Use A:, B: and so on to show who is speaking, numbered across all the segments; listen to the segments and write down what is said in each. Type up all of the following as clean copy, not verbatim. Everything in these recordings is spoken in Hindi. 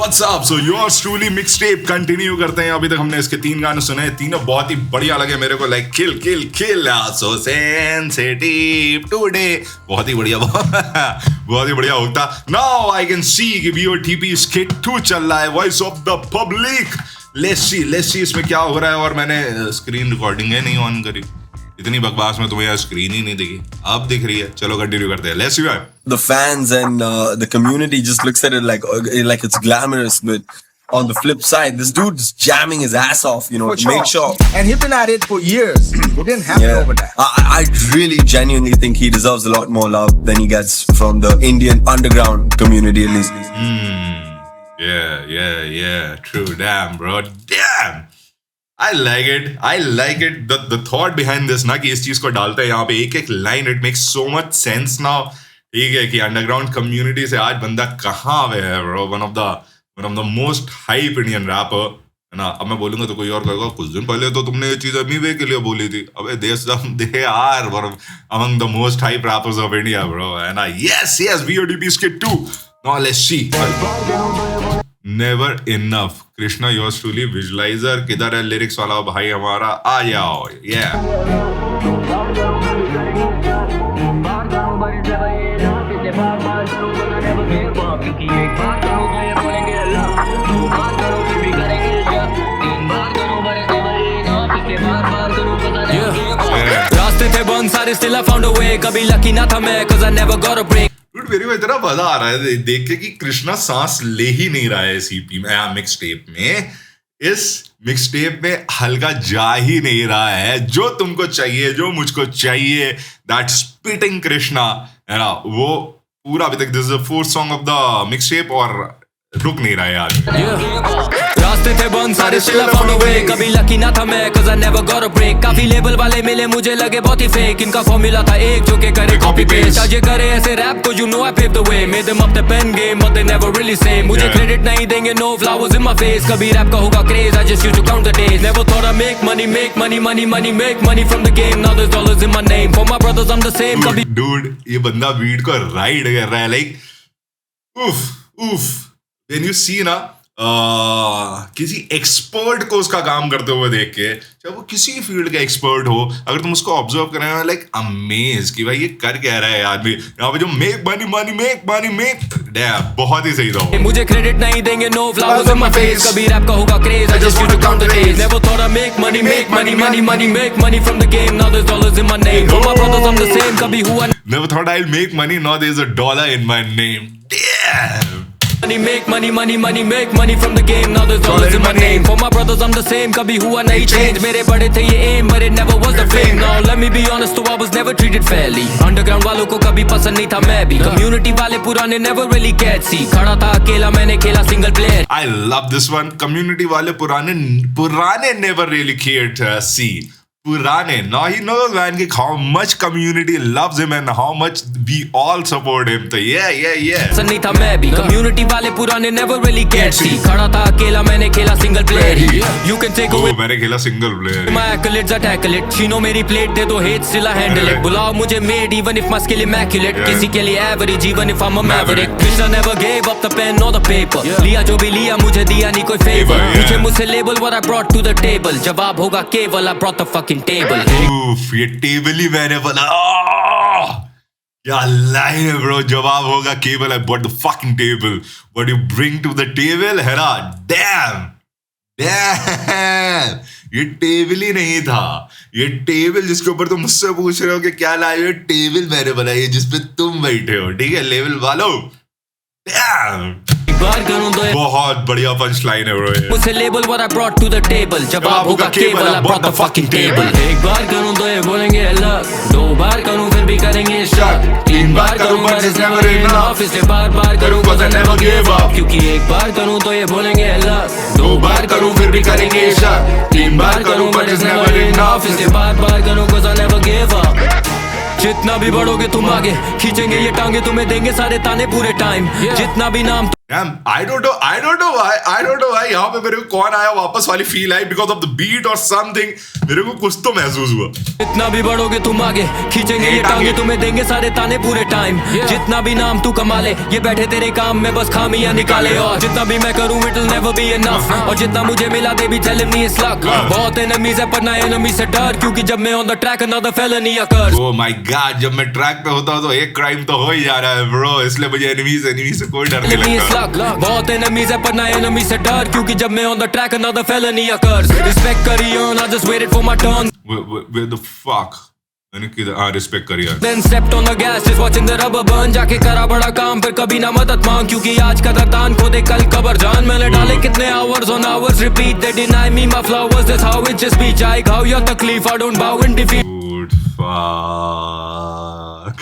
A: What's up? So yours truly mixtape continue करते हैं। अभी तक हमने इसके 3 गाने सुने, तीनों बहुत ही बढ़िया लगे मेरे को। लाइक किल किल किल सो सेंसिटिव टुडे, बहुत ही बढ़िया बहुत ही बढ़िया होता। नाउ आई कैन सी कि BOTP स्किट 2 चल रहा है, voice of the public. Let's see इसमें क्या हो रहा है। और मैंने स्क्रीन रिकॉर्डिंग है नहीं ऑन करी, इतनी बकवास में तुम्हें यार स्क्रीन ही नहीं दिखी, अब दिख रही है। चलो कंटिन्यू करते हैं। Let's see.
B: The fans and the community just looks at it like it's glamorous, but on the flip side, this dude's jamming his ass off, you know, to make sure.
C: And he's been at it for years. He didn't have it over that.
B: I really genuinely think he deserves a lot more love than he gets from the Indian underground community, at least.
A: Yeah. True. Damn, bro. Damn. I like it. The thought behind this ना कि इस चीज को डालते हैं यहाँ पे एक line, it makes so much sense now. ठीक है कि अंडरग्राउंड कम्युनिटी से आज बंदा कहाँ पे है bro. One of the most hype Indian rapper है ना। अब मैं बोलूंगा तो कोई और कहेगा कुछ दिन पहले तो तुमने ये चीज अमीवे के लिए बोली थी। अबे they are among the most hype rappers of India bro, है ना। Yes BOTP skit 2। Now let's see. Never enough, Krishna yours truly visualizer. किधर है लिरिक्स वाला भाई हमारा, आ जाओ।
D: रास्ते थे बंद सारे, still I found a way। कभी लकी ना था मैं, 'cause I never got a break।
A: मेरे को इतना मजा आ रहा है देख के कि कृष्णा सांस ले ही नहीं रहा है CP में, मिक्सटेप में। इस मिक्सटेप में हल्का जा ही नहीं रहा है। जो तुमको चाहिए, जो मुझको चाहिए, दैट स्पिटिंग कृष्णा है ना, वो पूरा अभी तक this is the 4th song of the mixtape और रुक नहीं रहा है यार।
D: रास्ते थे बंद सारे, still I found a way। कभी लकी ना था मैं, 'cause I never got a break। काफी लेबल वाले मिले मुझे लगे बहुत ही फेक। इनका फॉर्मूला था एक जो के करे कॉपी पेस्ट। आज ये करे ऐसे रैप को, you know I paved the way। Made them up the pen game but they never really say। मुझे क्रेडिट नहीं देंगे, no flowers in my face। कभी रैप का होगा craze, I just used to count the days। Never thought I make money make money from the game। Now there's dollars in my name। For my brothers I'm the same। कभी
A: dude ये बंदा बीट को राइड कर रहा है, लाइक उफ। When you see ना किसी एक्सपर्ट को उसका काम करते हुए देख के, चाहे वो किसी फील्ड का एक्सपर्ट हो, अगर तुम उसको ऑब्जर्व करें लाइक अमेज कि भाई ये कर क्या रहा है आदमी। यहाँ पे जो मेक मनी बहुत ही सही था।
D: मुझे क्रेडिट नहीं देंगे, no flowers in my face। कभी रैप का होगा craze, I just used to count the days। Never thought I make money from the game। Now there's dollars in my name। For my brothers I'm the same। कभी हुआ
A: Never thought I'll make money, now there's a dollar in my name। Damn।
D: make money from the game। Now there's dollars in my name। For my brothers I'm the same। कभी हुआ नहीं change। मेरे बड़े थे ये aim but it never was the fame। Now let me be honest, तो I was never treated fairly। Underground वालों को कभी पसंद नहीं था मैं भी। Community वाले पुराने never really cared see। खड़ा था अकेला, मैंने खेला single player।
A: I love this one। Community वाले पुराने never really cared see। पुराने, now he knows man कि how much community loves him and how much we all support him। तो yeah।
D: पसंद नहीं था मैं भी। Community वाले पुराने never really cared see। खड़ा था अकेला, मैंने खेला single player he. You can take away
A: मैंने खेला single player.
D: my accolades, I tackle it। छीनो मेरी प्लेट, दे दो hate, still I handle it। बुलाओ मुझे made even if my skill immaculate। किसी के लिए average even if I'm a maverick। Krishna never gave up the pen or the paper। लिया जो भी लिया, मुझे दिया नहीं कोई favor। पूछे मुझसे label what I brought to the table। जवाब होगा केवल I brought the fucking table।
A: ये टेबल ही मैंने बना। क्या लाइन है ब्रो। जवाब होगा केवल I brought the fucking table। What you bring to the table है ना। Damn। ये टेबल ही नहीं था, ये टेबल जिसके ऊपर तुम मुझसे पूछ रहे हो कि क्या लाए, ये टेबल मैंने बनाई है जिसपे तुम बैठे हो। ठीक है लेवल वालों। Damn। बहुत बढ़िया पंच लाइन है ब्रो ये।
D: मुझसे label what I brought to the table। जवाब होगा केवल I brought the fucking table। एक बार करूं तो ये बोलेंगे लक, 2 बार करूं फिर भी करेंगे शक, 3 बार करूं but it's never enough। इसे बार करूं 'cause I never give up। क्योंकि एक बार करूं तो ये बोलेंगे लक, 2 बार करूं फिर भी करेंगे शक, 3 बार करूं but it's never enough। इसे बार करूं 'cause I never give up। जितना भी बढ़ोगे तुम आगे, खींचेंगे ये टांगे, तुम्हें देंगे सारे ताने पूरे टाइम। जितना भी नाम
A: Damn, I don't know why यहाँ पे मेरे को कौन आया वापस वाली feel I because of the beat or something. मेरे को कुछ तो महसूस हुआ.
D: जितना भी बढ़ोगे तुम आगे खींचेंगे ये टांगे तुम्हें देंगे सारे ताने पूरे टाइम जितना भी नाम तू कमा ले ये बैठे तेरे काम में बस खामियां निकाले और जितना भी मैं करूं it will never be enough और जितना मुझे मिला they be telling me it's luck बहुत enemies है पर ना enemy से डर क्योंकि जब मैं on the track another felony occurs.
A: Oh my God, जब मैं ट्रैक पे होता हूँ तो एक क्राइम तो हो ही जा रहा है bro. इसलिए मुझे एनिमी से कोई डर नहीं लगता.
D: बहुत enemies है पर ना enemy से डर क्योंकि जब मैं on the track another felony occurs. Respect carry on I just waited for my turn.
A: Where the fuck? मैंने किधर रिस्पेक्ट करी यार.
D: Then stepped on the gas just watching the rubber burn जाके करा बड़ा काम फिर कभी ना मदद मांग क्योंकि आज का दर्दान को दे कल कबर जान मैंने डाले कितने hours on hours repeat they deny me my flowers that's how it just be चाहे खाओ या तकलीफ I don't bow in defeat.
A: Dude, fuck.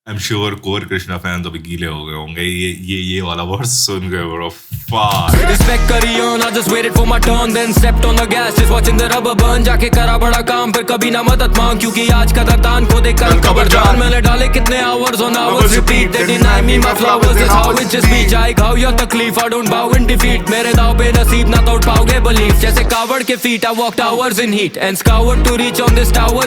A: I'm sure core Krishna fan तो भी गीले हो गए होंगे ये वाला वर्ड सुन गए bro. Fuck.
D: Respect carry on I just waited for my turn then stepped on the gas just watching the rubber burn जाके करा बड़ा काम फिर कभी ना मदद मांग क्योंकि आज का दर्दान को दे कल कबर जान मैंने डाले कितने hours on hours repeat they deny me my flowers that's how it just be चाहे खाओ या तकलीफ I don't bow in defeat मेरे दाव पे नसीब ना तोड़ पाओगे belief जैसे कावड़ के feet I walked hours in heat and scoured to reach on this tower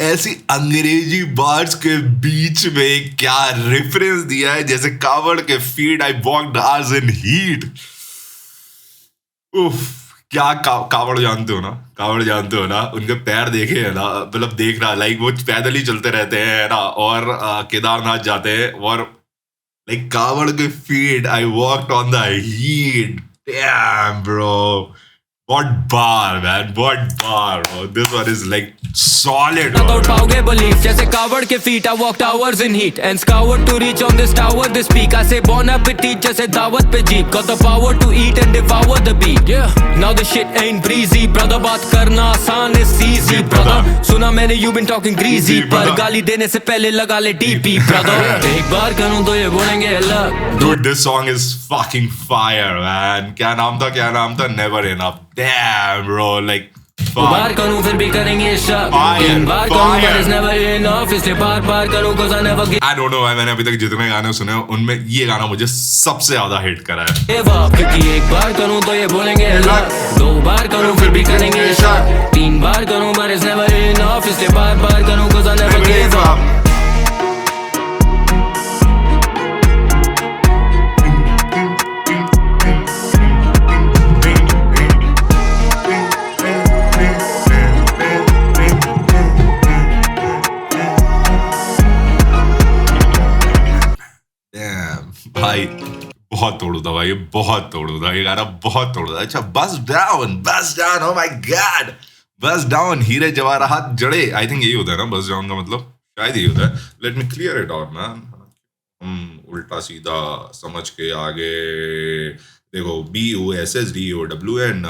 A: ऐसी अंग्रेजी बार्स के बीच में क्या रेफरेंस दिया है जैसे कावड़ के feet I walked hours in heat. उफ क्या कावड़ जानते हो ना उनके पैर देखे है ना मतलब देख रहा लाइक वो पैदल ही चलते रहते हैं ना और केदारनाथ जाते हैं और लाइक कावड़ के feet I walked on the heat. Damn bro. What bar, man? What bar, bro? This one is like solid.
D: Not पाओगे belief जैसे कावड़ के feet I walked hours in heat and scoured to reach on this tower this peak I say bon appetit जैसे दावत पे jeep got the power to eat and devour the beat yeah now the shit ain't breezy brother बात करना आसान is easy brother सुना मैंने you been talking greasy पर गाली देने से पहले लगा ले DP brother एक बार करूँ तो ये बोलेंगे अलग.
A: Dude, this song is fucking fire, man. क्या नाम था? Never Enough. Damn, bro. Like,
D: बार करूं फिर भी करेंगे शक बार करूं but it's never enough इसलिए बार करूं cause I never give
A: I don't know why मैंने अभी तक जितने गाने सुने उनमें ये गाना मुझे सबसे ज्यादा हिट करा है.
D: क्योंकि एक बार करूं तो ये बोलेंगे लक दो बार करूं फिर भी करेंगे शक तीन बार करूं but it's never enough इसलिए बार करूं cause I never give up.
A: भाई बहुत तोड़ू था भाई बहुत तोड़ू था ये गाना बहुत तोड़ू था. अच्छा बस डाउन ओ माय गॉड बस डाउन हीरे जवाहरात जड़े आई थिंक यही होता है ना बस डाउन का मतलब शायद यही होता है. Let me clear it out man. हम उल्टा सीधा समझ के आगे देखो BUSSDOW एंड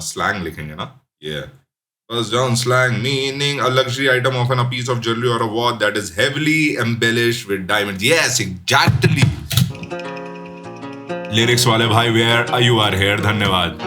A: स्लैंग लिखेंगे ना ये bust down slang meaning a luxury item often a piece of jewelry or a watch that is heavily embellished with diamonds. Yes, exactly. Lyrics वाले भाई where you are here धन्यवाद.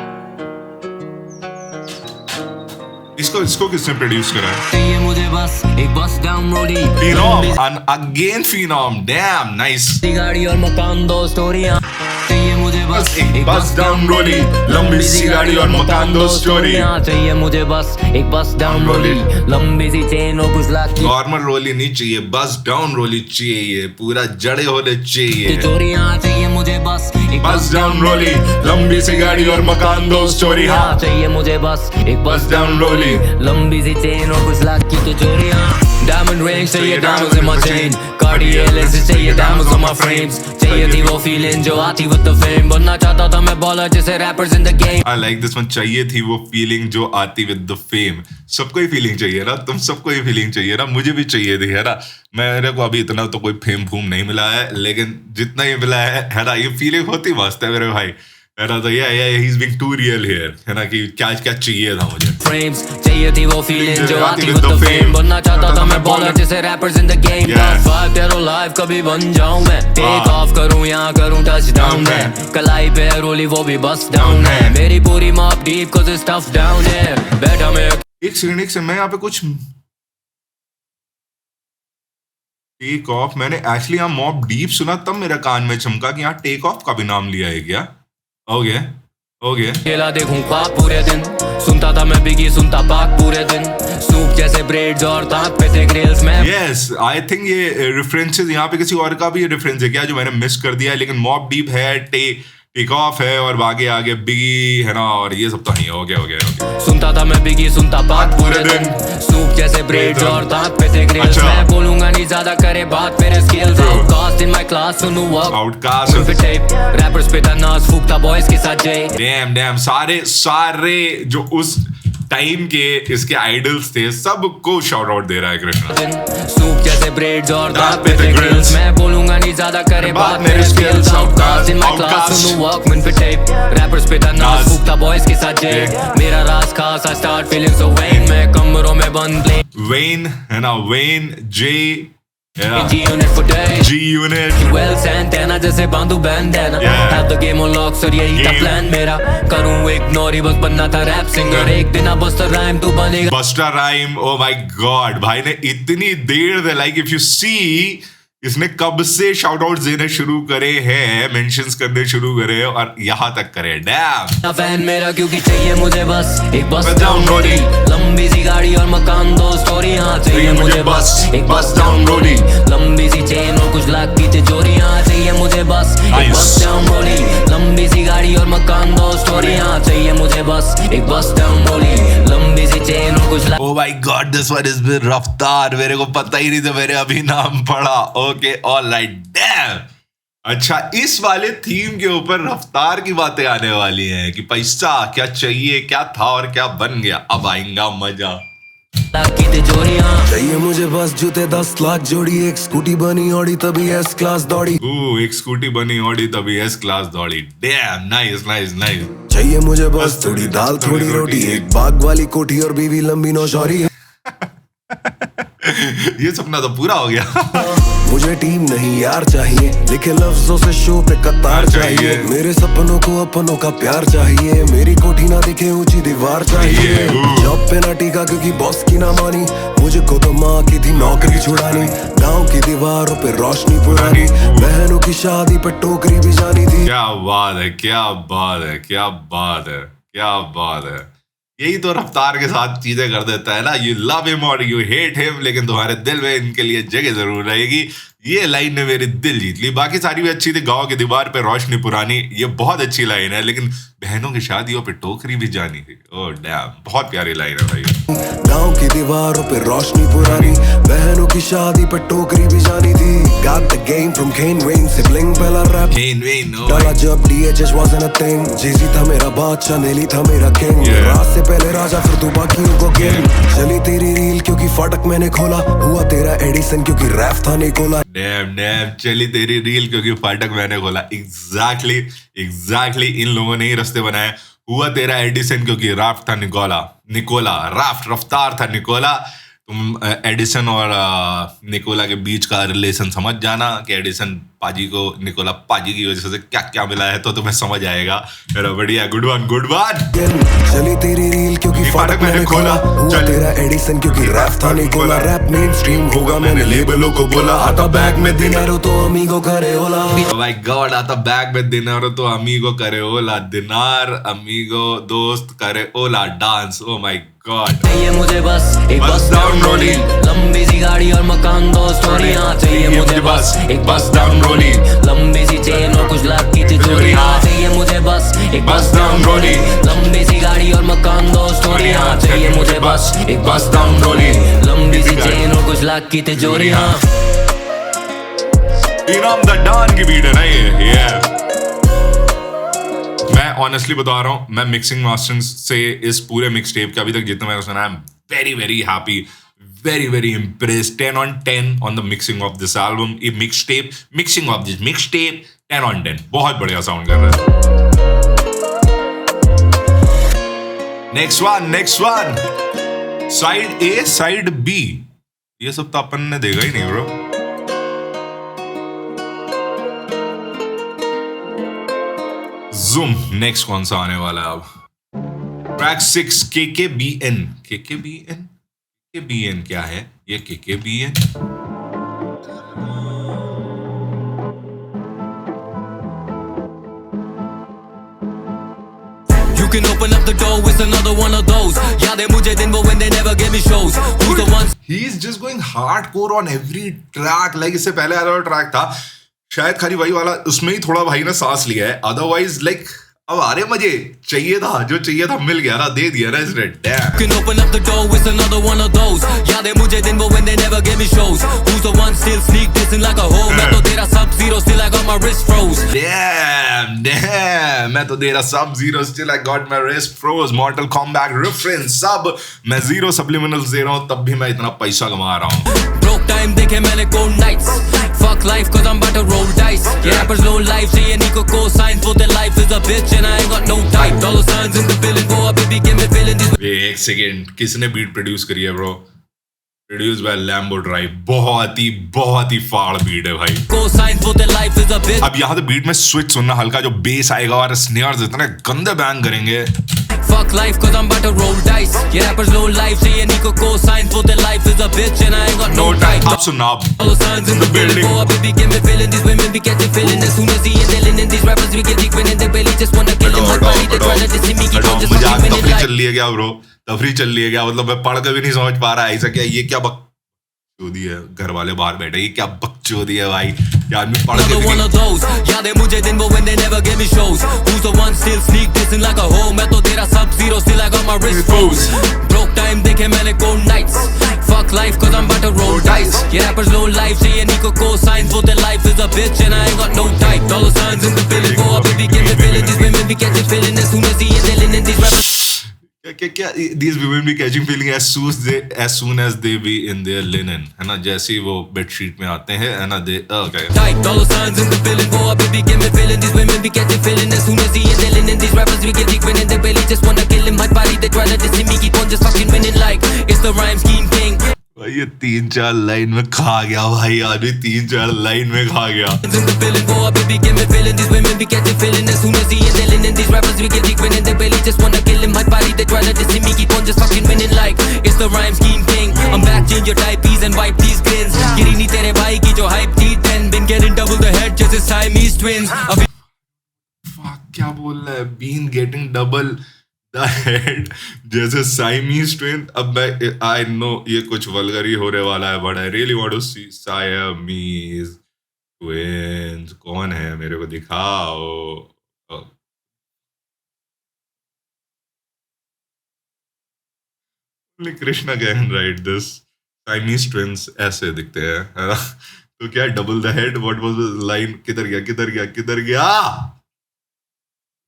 A: इसको किसने प्रोड्यूस करा है?
D: चाहिए मुझे बस एक बस down रोडी
A: Phenom and again Phenom. Damn nice.
D: गाड़ी और मकान दो स्टोरियां चाहिए मुझे बस
A: एक बस डाउन रोली लंबी सी गाड़ी और मकान दो स्टोरी
D: चाहिए मुझे बस एक बस डाउन रोली लंबी सी चेन और कुछ लाख की
A: नॉर्मल रोली नहीं चाहिए बस डाउन रोली चाहिए पूरा जड़े होने चाहिए
D: चोरियां चाहिए मुझे बस एक
A: बस डाउन रोली लंबी सी गाड़ी और मकान दो स्टोरी हाँ
D: चाहिए मुझे बस एक
A: बस डाउन रोली
D: लंबी सी चेन और कुछ लाख की तो चोरियां डायमंड रिंग्स चाहिए diamonds in my chain Cartier lenses चाहिए डायमंड्स ऑन माय फ्रेम्स चाहिए थी वो फीलिंग जो आती विद द फेम बनना चाहता था मैं बॉलर जैसे rappers in the game.
A: I like this one. चाहिए थी वो फीलिंग जो आती विद द फेम. सबको ही फीलिंग चाहिए ना तुम सबको ही फीलिंग चाहिए ना मुझे भी चाहिए थी है ना. मेरे को अभी इतना तो कोई फेम फूम नहीं मिला है लेकिन जितना ही मिला है ना ये फीलिंग होती मस्त है मेरे भाई है ना. तो he is being too real here है ना कि क्या चाहिए था मुझे.
D: फ्रेम्स चाहिए थी वो फीलिंग जो आती विद द फेम बनना चाहता था मैं बॉलर जैसे rappers in the game. Five तेरो लाइव कभी बन जाऊं मैं टेक ऑफ करूं यहां करूं टच डाउन मैं कलाई पे रोली वो भी बस डाउन है मेरी पूरी माप deep cause it's tough down है बैठा मैं
A: एक सेकंड से मैं यहाँ पे कुछ टेक ऑफ, मैंने एक्चुअली यहाँ मॉब डीप सुना तब मेरा कान में चमका कि यहाँ टेक ऑफ का भी नाम लिया है क्या? हो गया
D: खेला देखूं ख्वाब पूरे दिन, सुनता था मैं बिगी सुनता पाक पूरे दिन, सूप जैसे ब्रेड्स और दांत पे थे ग्रिल्स में।
A: यस, आई थिंक ये रेफरेंसेस यहाँ पे किसी और का भी रेफरेंस है क्या जो मैंने मिस कर दिया है, लेकिन मॉब डीप है, टेक ऑफ है और आगे बिगी है ना, और ये सब तो नहीं। हो गया।
D: सुनता था मैं बिगी सुनता पाक पूरे दिन, सूप जैसे ब्रेड्स और दांत पे थे ग्रिल्स। मैं बोलूंगा नहीं ज्यादा करे बात मेरे skills, outcast in my class सुनू वर्क
A: आउटकास्ट
D: पे टेप, रैपर्स पे था नाज फूकता बॉयज के साथ जय।
A: डैम सारे जो उस टाइम के इसके आइडल्स थे सबको शाउट आउट दे रहा है कृष्णा।
D: सूप जैसे ब्रेड्स और दांत पे थे ग्रिल्स। मैं बोलूंगा नहीं ज्यादा करे बात मेरे skills, outcast in my class सुनू वर्कमैन पे टेप, रैपर्स पे था नाज फूकता बॉयज के साथ जय। मेरा राज खास I start feeling so when, मैं कमरों में बंद प्ले
A: वेन है ना, when J
D: G unit for days,
A: G unit
D: well Santana जैसे बांधू बैंडना, have the game on lock sir यही था प्लान मेरा, करूँ इग्नोर ही बस बनना था रैप सिंगर, एक दिन बस्टर राइम तू बनेगा
A: buster rhyme. Oh my God, भाई ने इतनी देर से, लाइक इफ यू सी इसने कब से शाउट आउट देने शुरू करे हैं, मेंशंस करने शुरू करे और यहाँ तक करे। डैम
D: फैन मेरा क्योंकि चाहिए मुझे बस एक बस डाउन रोडी, लंबी सी गाड़ी और मकान दो स्टोरी, हाँ चाहिए मुझे बस एक बस डाउन रोडी, लंबी सी चेन और कुछ लाख की तिजोरी, हाँ चाहिए मुझे बस एक बस डाउन रोडी, लंबी सी गाड़ी और मकान दो स्टोरी, हाँ चाहिए मुझे बस एक बस डाउन रोडी, लंबी सी चेन और कुछ lakh.
A: Oh my God, this one is been रफ्तार, मेरे को पता ही नहीं था, मैंने अभी नाम पढ़ा। Okay alright, dam. अच्छा, इस वाले थीम के ऊपर रफ्तार की बातें आने वाली हैं कि पैसा क्या चाहिए, क्या था और क्या बन गया, अब आएगा मजा।
E: चाहिए मुझे बस जूते 10 लाख जोड़ी, एक स्कूटी बनी ऑडी तभी एस क्लास दौड़ी,
A: एक स्कूटी बनी ऑडी तभी एस क्लास दौड़ी। Dam, nice.
E: चाहिए मुझे बस थोड़ी दाल थोड़ी रोटी, एक बाग वाली कोठी और बीवी लंबी नौशौरी।
A: ये सपना तो पूरा हो गया।
E: मुझे टीम नहीं यार चाहिए, लिखे लफ्जों से शो पे कतार चाहिए, मेरे सपनों को अपनों का प्यार चाहिए, मेरी कोठी ना दिखे ऊंची दीवार चाहिए, जॉब पे ना टीका क्योंकि बॉस की ना मानी, मुझको तो माँ की थी नौकरी छुड़ानी, गाँव की दीवारों पे रोशनी पुरानी, बहनों की शादी पे टोकरी भी जानी थी।
A: क्या बात है। यही तो रफ्तार के साथ चीजें कर देता है ना, यू लव हिम और यू हेट हिम, लेकिन तुम्हारे दिल में इनके लिए जगह जरूर रहेगी। ये लाइन ने मेरी दिल जीत ली। बाकी सारी भी अच्छी थी, गांव की दीवार पे रोशनी पुरानी, ये बहुत अच्छी लाइन है, लेकिन बहनों की शादियों पे टोकरी भी जानी थी। ओह डैम, बहुत प्यारी लाइन है भाई।
E: गांव की दीवारों पे रोशनी पुरानी, बहनों की शादी पे टोकरी भी जानी थी, got the game from Kane Wayne, sibling पहला रैप
A: Kane Wayne,
E: डाला जब DHH wasn't a thing, Jay-Z था मेरा बादशाह, नेली था मेरा किंग, रात से पहले राजा फिर तू बाकियों को किंग, चली तेरी रील क्योंकि फाटक मैंने खोला, हुआ तेरा एडिसन क्योंकि रैप था निकोला।
A: डैम, चली तेरी रील क्योंकि फाटक मैंने खोला। एग्जैक्टली इन लोगों ने ही रास्ते बनाए। हुआ तेरा एडिसन क्योंकि राफ्ट था निकोला, रफ्तार था निकोला। तुम एडिसन और निकोला के बीच का रिलेशन समझ जाना कि एडिसन पाजी को निकोला पाजी की वजह से क्या क्या मिला है, तो तुम्हें समझ आएगा। बढ़िया, गुड वन।
E: चली तेरी रील क्योंकि फाटक मैंने खोला, हुआ तेरा एडिसन क्योंकि रैप था निकोला, रैप मेन स्ट्रीम होगा मैंने लेबलों को बोला, आता बैग में दिनारो तो अमीगो करे ओला।
A: Oh my God, आता बैग में दिनारो तो अमीगो करे ओला, दिनार अमीगो दोस्त करे ओला डांस। ओ माय गॉड,
D: चाहिए मुझे बस एक बस डाउन रोली, लंबी सी गाड़ी और मकान दो स्टोरी, हाँ चाहिए मुझे बस एक बस डाउन रोली, लंबी सी चेन और कुछ लाख की तिजोरी, हाँ चाहिए मुझे बस एक बस डाउन रोली, लंबी सी गाड़ी और मकान दो स्टोरी, हाँ चाहिए मुझे बस एक बस डाउन रोली, लंबी सी चेन और कुछ लाख की तिजोरी, हाँ।
A: इनाम द डॉन की बीट है ना ये। मैं ऑनेस्टली बता रहा हूँ, मैं मिक्सिंग मास्टरिंग से इस पूरे मिक्स टेप के अभी तक जितना मैंने सुना, I am very happy, very impressed। 10 on 10 on the mixing of this album। ये mixing of this mixtape 10 on 10, बहुत बढ़िया साउंड कर रहा है। नेक्स्ट वन साइड ए साइड बी, ये सब तो अपन ने देखा ही नहीं ब्रो। जूम, नेक्स्ट कौन सा आने वाला है अब? ट्रैक 6 KKBN क्या है ये? KKBN
D: You can open up the door, it's another one of those. याद है मुझे दिन वो when they never gave me shows. Who's the one?
A: He's just going hardcore on every track. Like इससे पहले आया वाला ट्रैक था शायद खाली वही वाला, उसमें ही थोड़ा भाई ने सांस लिया है. अदरवाइज लाइक अब आ रहे मजे. चाहिए था जो चाहिए था मिल गया ना, दे दिया ना इसने.
D: You can open up the door, it's another one of those. याद है मुझे दिन वो when they never gave me shows. Who's the one still sneak dissing like a hoe? मैं तो तेरा sub zero, still I got my wrist froze.
A: Damn, मैं तो दे रहा sub zero, still I got my wrist froze. Mortal Kombat reference. सब मैं zero subliminals दे रहा हूँ तब भी मैं इतना पैसा कमा रहा हूँ.
D: Broke time देखे मैंने cold nights. Fuck life cause I'm about to roll dice. Yeah, rappers low life चाहिए Nico cosign for their life is a bitch and I ain't got no type. Dollar signs in the building, go up baby give me feeling this.
A: एक सेकेंड, किसने बीट प्रोड्यूस करी है bro? Produce by Lambo drive. बहुत ही फाड़ बीट है भाई.
D: Cosign for their life is a bitch.
A: अब यहाँ तो बीट में स्विच सुनना, हल्का जो बेस आएगा और स्नेयर्स इतने गंदे बैंग करेंगे.
D: Fuck life cause I'm about to roll dice. Yeah, rappers low life चाहिए Nico cosign for their life is a bitch and I ain't got no type.
A: अब सुनना आप.
D: Dollar signs in the building, go up baby give me feeling these women be catching feeling as soon as he and they're in these rappers we get deep in they barely just wanna kill him. Hot body they tryna diss me keep on just
A: मजाक
D: fucking winning
A: तफरी
D: like.
A: चल लिया क्या ब्रो? तफरी चल लिया क्या? मतलब मैं पढ़ के भी नहीं समझ पा रहा ऐसा क्या, ये क्या बकचोदी है. घर वाले बाहर बैठे, ये क्या बकचोदी है भाई. ये आदमी पढ़ के
D: Another
A: भी
D: one
A: नहीं.
D: of those. याद है मुझे दिन वो when they never gave me shows. Who's the one still sneak dissing like a hoe? मैं तो तेरा sub zero, still I got my wrist froze. Broke time देखे मैंने cold nights. Fuck life cause I'm about to roll dice. Yeah, rappers low life चाहिए Nico cosign for their life is a bitch and I ain't got no type. Dollar signs in the building, go up baby give me feeling these women be catching feeling as soon as he and they're in these rappers.
A: क्या these women be catching feeling as soon as they be in their linen, है ना. जैसे ही वो बेडशीट में आते हैं है ना, दे okay.
D: Type dollar signs in the building, go up baby give me feeling these women be catching feeling as soon as he and they're in these rappers we get deep winning they barely just wanna kill him. Hot body they tryna diss me keep on just fucking winning like it's the rhyme scheme king.
A: भाई ये 3-4 लाइन में खा गया भाई. आदमी 3-4 लाइन में खा गया.
D: In the building, go up baby give me feeling these women be catching feeling as soon as he and they're in these rappers we get deep winning they barely just wanna kill him. Hot body they tryna diss me keep on just fucking winning like it's the rhyme scheme king. I'm back, change your typees and wipe these grins. गिरी नहीं तेरे भाई की जो hype थी then been getting double the head जैसे Siamese twins. अभी
A: Fuck, क्या बोल रहा है? Been getting double the head जैसे Siamese twin. अब मैं I know ये कुछ वल्गर ही होने वाला है but I really want to see Siamese twins. कौन है मेरे को दिखाओ. Only Krishna can write this. Siamese twins ऐसे दिखते हैं है ना. तो क्या double the head, what was the line. किधर गया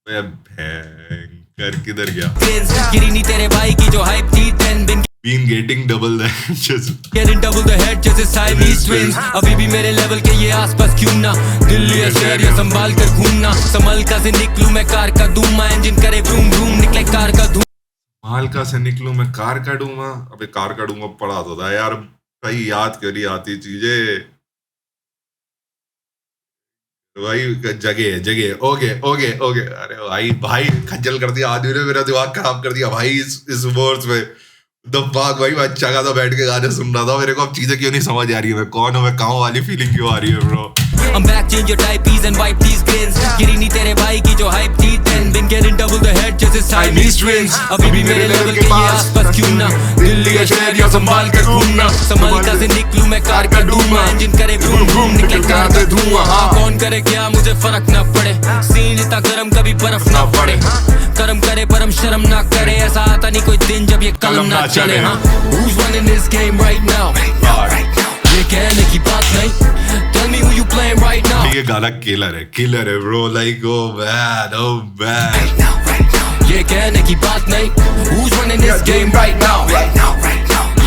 A: मैं भयंकर किधर गया.
D: twins गिरी नहीं तेरे भाई की जो hype थी then been
A: getting double the head just
D: getting double the head जैसे Siamese twins. अभी भी मेरे लेवल के ये आसपास क्यों ना. दिल्ली या शहर या संभाल कर घूमना. संभल का से निकलूं मैं कार का धूमा. इंजन करे ब्रूम ब्रूम निकले कार का धूम.
A: मालका से निकलूं मैं कार का डूंगा. अबे कार का डूंगा पड़ा तो था यार भाई. याद करी आती चीजें भाई. जगह ओके. अरे भाई खज्जल कर दिया आदमी ने. मेरा दिमाग खराब कर दिया भाई इस वर्ड्स में. दबाग भाई मैं अच्छा खासा बैठ के गाने सुन रहा था. मेरे को अब चीजें क्यों नहीं समझ आ रही है. मैं कौन हूँ, मैं कहाँ वाली फीलिंग क्यों आ रही है bro.
D: I'm back, change your typees and wipe these grins. गिरी नहीं तेरे भाई की जो hype थी then been getting double the head जैसे Siamese twins. अभी भी मेरे लेवल के ये आसपास क्यों ना. दिल्ली या शहर या संभाल कर घूमना. संभल का से निकलूं मैं कार का डूमा. इंजन करे ब्रूम ब्रूम निकले कार का धुआं. हाँ कौन करे क्या मुझे फर्क ना पड़े. सीन इतना गरम कभी बर्फ ना पड़े. कर्म करे परम शर्म ना करे. ऐसा आता नहीं कोई दिन जब ये कलम ना चले. हाँ who's running this game right now. ये कहने की बात नहीं. Tell me who you playing right now.
A: ये गाना किलर है ब्रो. लाइक ओ मैन
D: ये कहने की बात नहीं. Who's running this game right now.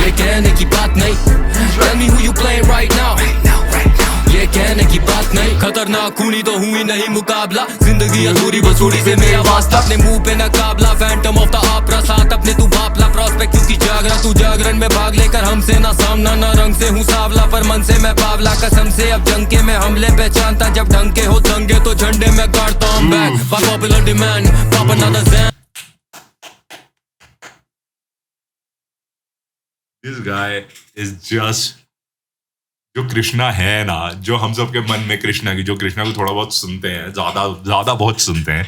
D: ये कहने की बात नहीं. Tell me who you playing right now. ये कहने की बात नहीं. खतरनाक खूनी तो हुई नहीं मुकाबला. जिंदगी अधूरी बसूड़ी से मेरा वास्ता. अपने मुंह पे नकाबला. फैंटम ऑफ द ऑपरा साथ अपने तू बापला. प्रॉस्पेक्ट क्योंकि जागरा तू जागरण में भाग लेकर हमसे ना सामना. ना रंग से हूँ सावला पर मन से मैं पावला. कसम से अब जंग के मैं हमले पहचानता. जब ढंग के हो दंगे तो झंडे में गाड़ता हूँ back. By popular demand pop another Zan.
A: This guy is just जो कृष्णा है ना, जो हम सबके मन में कृष्णा की, जो कृष्णा को थोड़ा बहुत सुनते हैं, ज्यादा बहुत सुनते हैं,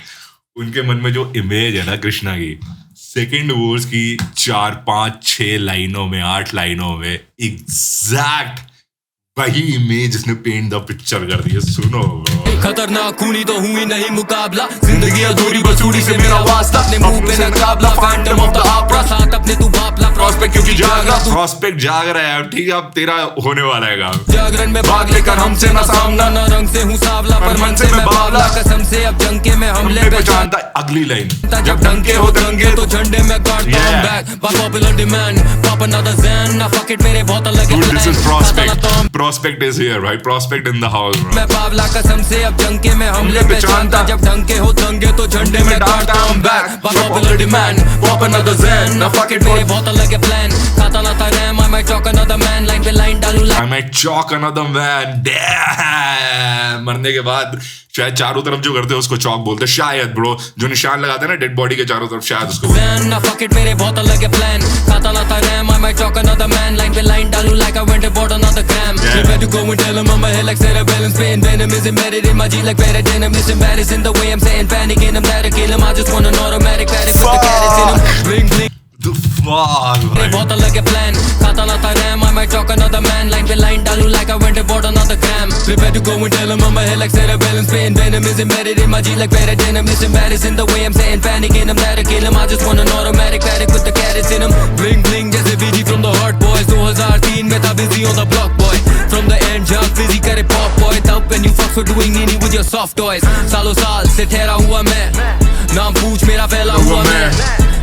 A: उनके मन में जो इमेज है ना कृष्णा की, सेकेंड वर्स की 4, 5, 6 लाइनों में, 8 लाइनों में एग्जैक्ट वही इमेज इसने पेंट द पिक्चर कर दी है। सुनो
D: खतरनाक खूनी तो हुई नहीं मुकाबला, जिंदगी अधूरी बसूड़ी से मेरा वास्ता, अपने मुंह पे नकाबला, फैंटम ऑफ द ऑपरा, साथ अपने तू बापला, प्रॉस्पेक्ट क्योंकि जाग रहा तू,
A: प्रॉस्पेक्ट जाग रहा है। ठीक है, अब तेरा होने वाला है काम।
D: जागरण में भाग लेकर हमसे ना सामना, ना रंग से हूँ सावला पर मन से मैं बावला, कसम से अब जंके में हमले पे जानता।
A: अगली लाइन,
D: जब डंके हो दंगे तो झंडे में काटता हूं back, by popular demand, pop another Zen, ना fuck it मेरे बहुत अलग है।
A: This is Prospect. Prospect is here, right? Prospect in the house, bro.
D: मैं बावला कसम से अब जंके में हमले पे जानता, जब डंके हो दंगे तो झंडे में काटता हूं back, by popular demand, pop another Zen, ना fuck it मेरे बहुत अलग है प्लान, खाता लाता RAM, I might chalk another man, line पे लाइन डालूं
A: I might chalk another man, damn! मरने के बाद शायद चारों तरफ जो करते हैं उसको चौक बोलते हैं, शायद ब्रो, जो निशान लगाते हैं ना डेड बॉडी के चारों तरफ, शायद उसको
D: ना fuck it मेरे बहुत अलग है प्लान, खाता लाता RAM, I might chalk another man, line पे लाइन डालूं like I went and bought another gram. You better go and tell him I'm a hell like cerebellum, spin venom is embedded in my G like paradigm, it's embarrassing the way I'm saying panic in him, that'll kill him, I just want an automatic paddock with the carrots in him, bling bling.
A: The fuck,
D: मेरे बहुत अलग है प्लान, खाता लाता RAM, I might chalk another man, line पे लाइन डालूं like I went and bought another gram. Prepare to go and tell him I'm a hell like cerebellum, spin venom is embedded in my G like paradigm, it's embarrassing the way I'm saying panic in him, that'll kill him, I just want an automatic paddock with the carrots in him, bling bling जैसे BG from the hot boys, 2003 में था busy on the block boy, from the end jump busy करे pop boy, तब when you fuck for doing nini with your soft toys, सालों साल से ठहरा हुआ मैं, नाम पूछ मेरा फैला हुआ मैं,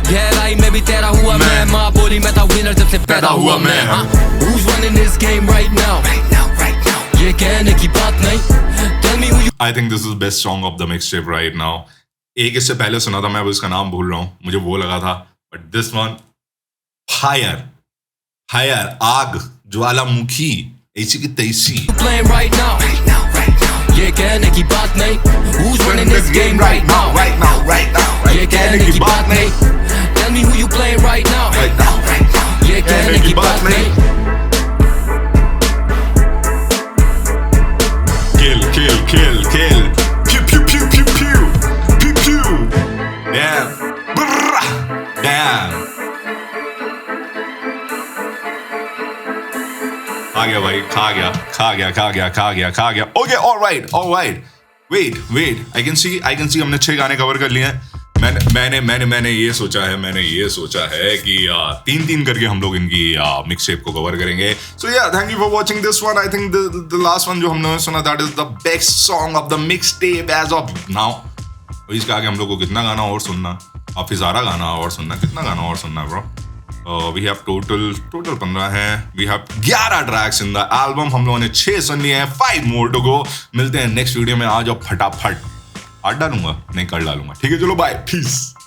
D: गहराई में भी तेरा हुआ मैं, माँ बोली मैं था विनर जब से पैदा हुआ मैं, Who's running this game right now? ये कहने की बात नहीं, tell me who you
A: I think this is best song of the mixtape right now. एक इससे पहले सुना था मैं, अब इसका नाम भूल रहा हूँ, मुझे वो लगा था, but this one fire, आग, ज्वालामुखी, ऐसी की तैसी।
D: playing right now? ये कहने की बात नहीं, Who's running this game right now? ये कहने की बात नहीं, tell me who you playing right now? ये कहने की बात नहीं।
A: Kill, pew pew pew pew pew pew pew, damn, brrrr, damn, खा गया भाई, खा गया। Okay, all right. Wait, I can see हमने 6 गाने कवर कर लिए हैं। मैंने ये सोचा है कि 3 करके हम लोग इनकी मिक्सटेप को कवर करेंगे। So yeah, thank you for watching this one. I think the last one जो हमने सुना, that is the best song of the mixtape as of now. और इसके आगे हम लोग को कितना गाना और सुनना, हाफिज़ारा गाना और सुनना, कितना गाना और सुनना ब्रो? We have total 15 है, we have 11 tracks in the album, हम लोगों ने 6 सुन लिए हैं, 5 more to go। मिलते हैं नेक्स्ट वीडियो में, आ जाओ फटाफट। 8 डालूंगा, नहीं, कर डालूंगा। ठीक है, चलो बाय, पीस।